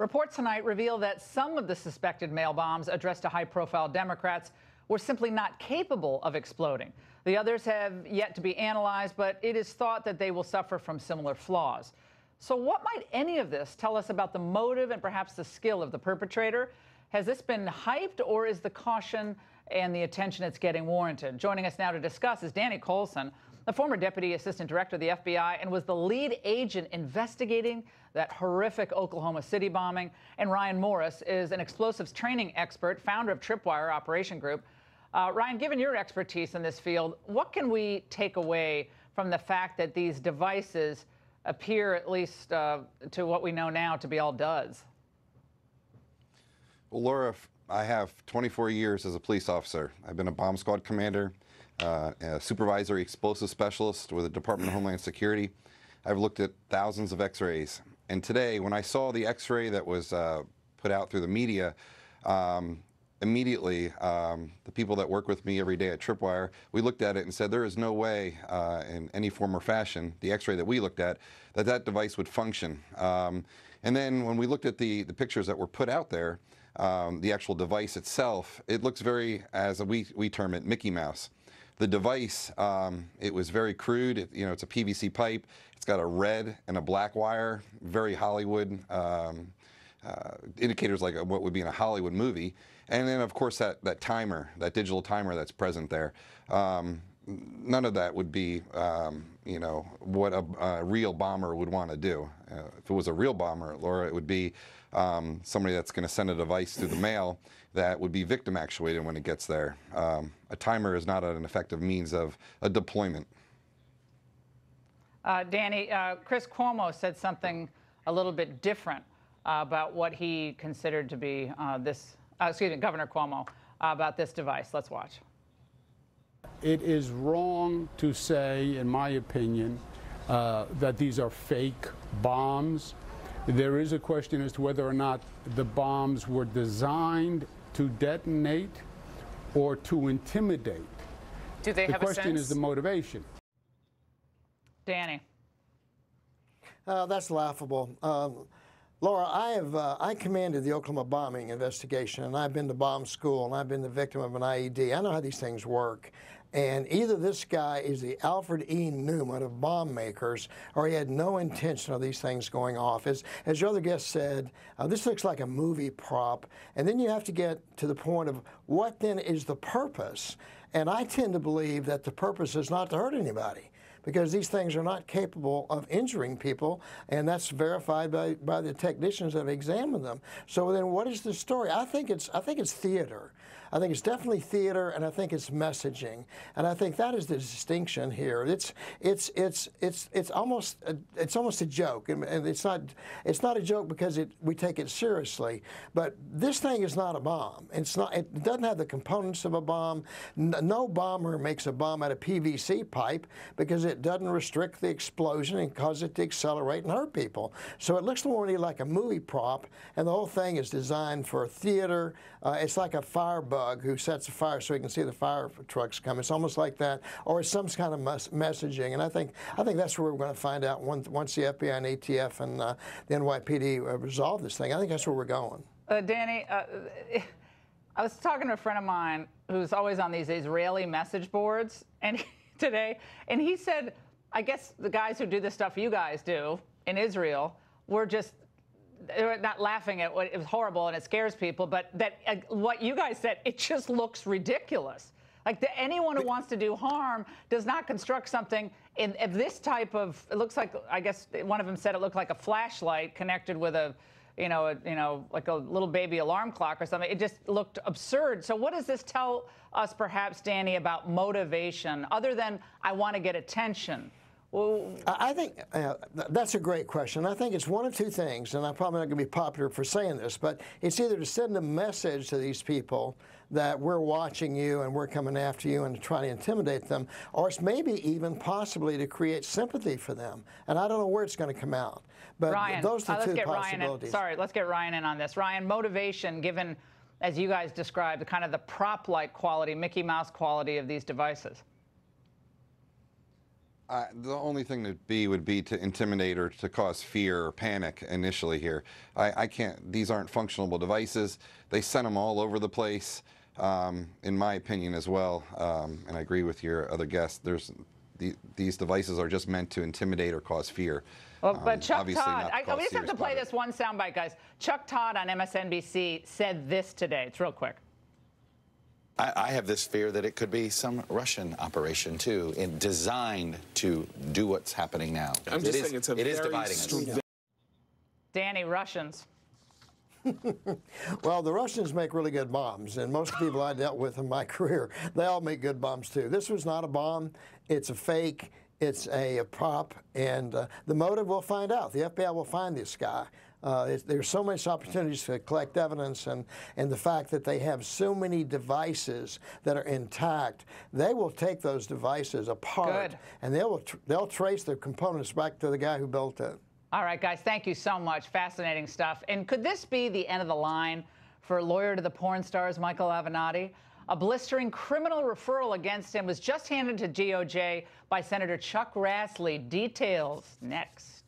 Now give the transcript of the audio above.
Reports tonight reveal that some of the suspected mail bombs addressed to high-profile Democrats were simply not capable of exploding. The others have yet to be analyzed, but it is thought that they will suffer from similar flaws. So what might any of this tell us about the motive and perhaps the skill of the perpetrator? Has this been hyped, or is the caution and the attention it's getting warranted? Joining us now to discuss is Danny Colson, the former Deputy Assistant Director of the FBI and was the lead agent investigating that horrific Oklahoma City bombing. And Ryan Morris is an explosives training expert, founder of Tripwire Operation Group. Ryan, given your expertise in this field, what can we take away from the fact that these devices appear, at least to what we know now, to be all duds? Well, Laura, I have 24 years as a police officer. I've been a bomb squad commander, a supervisory explosive specialist with the Department of Homeland Security. I've looked at thousands of x-rays. And today, when I saw the x-ray that was put out through the media, immediately, the people that work with me every day at Tripwire, we looked at it and said there is no way in any form or fashion, the x-ray that we looked at, that device would function. And then when we looked at the pictures that were put out there, the actual device itself, it looks very, as we term it, Mickey Mouse. The device, it was very crude. It's a PVC pipe. It's got a red and a black wire, very Hollywood, indicators like what would be in a Hollywood movie. And then, of course, that timer, that digital timer that's present there. None of that would be, what a real bomber would want to do. If it was a real bomber, Laura, it would be somebody that's going to send a device through the mail that would be victim actuated when it gets there. A timer is not an effective means of a deployment. Danny, Chris Cuomo said something a little bit different about what he considered to be Governor Cuomo, about this device. Let's watch. It is wrong to say, in my opinion, that these are fake bombs. There is a question as to whether or not the bombs were designed to detonate or to intimidate. Do they have a sense? The question is the motivation. Danny. That's laughable. Laura, I commanded the Oklahoma bombing investigation, and I've been to bomb school, and I've been the victim of an IED. I know how these things work. And either this guy is the Alfred E. Newman of bomb makers, or he had no intention of these things going off. As your other guest said, this looks like a movie prop. And then you have to get to the point of what then is the purpose. And I tend to believe that the purpose is not to hurt anybody, because these things are not capable of injuring people, and that's verified by the technicians that have examined them. So then what is the story? I think it's theater. I think it's definitely theater, and I think it's messaging, and I think that is the distinction here. It's almost a joke, and it's not a joke because we take it seriously. But this thing is not a bomb. It doesn't have the components of a bomb. No bomber makes a bomb out of PVC pipe because it doesn't restrict the explosion and cause it to accelerate and hurt people. So it looks more like a movie prop, and the whole thing is designed for theater. It's like a firebug who sets a fire so he can see the fire trucks come. It's almost like that, or it's some kind of messaging. And I think that's where we're going to find out once the FBI and ATF and the NYPD resolve this thing. I think that's where we're going. Danny, I was talking to a friend of mine who's always on these Israeli message boards today, and he said, I guess the guys who do the stuff you guys do in Israel were just they're not laughing at what it was horrible and it scares people, but that what you guys said, it just looks ridiculous. Like anyone who wants to do harm does not construct something in this type of. It looks like, I guess one of them said it looked like a flashlight connected with a, like a little baby alarm clock or something. It just looked absurd. So what does this tell us, perhaps, Danny, about motivation, other than I want to get attention? Well, I think that's a great question. I think it's one of two things, and I'm probably not going to be popular for saying this, but it's either to send a message to these people that we're watching you and we're coming after you and trying to intimidate them, or it's maybe even possibly to create sympathy for them. And I don't know where it's going to come out. But Ryan, those are the two possibilities. Let's get Ryan in on this. Ryan, motivation, given, as you guys described, the kind of the prop-like quality, Mickey Mouse quality of these devices. The only thing to be would be to intimidate or to cause fear or panic initially here. I can't, these aren't functional devices. They sent them all over the place, in my opinion as well. And I agree with your other guests. These devices are just meant to intimidate or cause fear. Well, but Chuck obviously Todd, not to cause we just have to serious play bodily- this one soundbite, guys. Chuck Todd on MSNBC said this today. It's real quick. I have this fear that it could be some Russian operation, too, designed to do what's happening now. I'm just saying it is dividing us. Danny, Russians. Well, the Russians make really good bombs, and most people I dealt with in my career, they all make good bombs, too. This was not a bomb. It's a fake. It's a prop, and the motive we'll find out. The FBI will find this guy. There's so many opportunities to collect evidence, and the fact that they have so many devices that are intact, they will take those devices apart, and they'll trace the components back to the guy who built it. All right, guys, thank you so much. Fascinating stuff. And could this be the end of the line for lawyer to the porn stars Michael Avenatti? A blistering criminal referral against him was just handed to DOJ by Senator Chuck Grassley. Details next.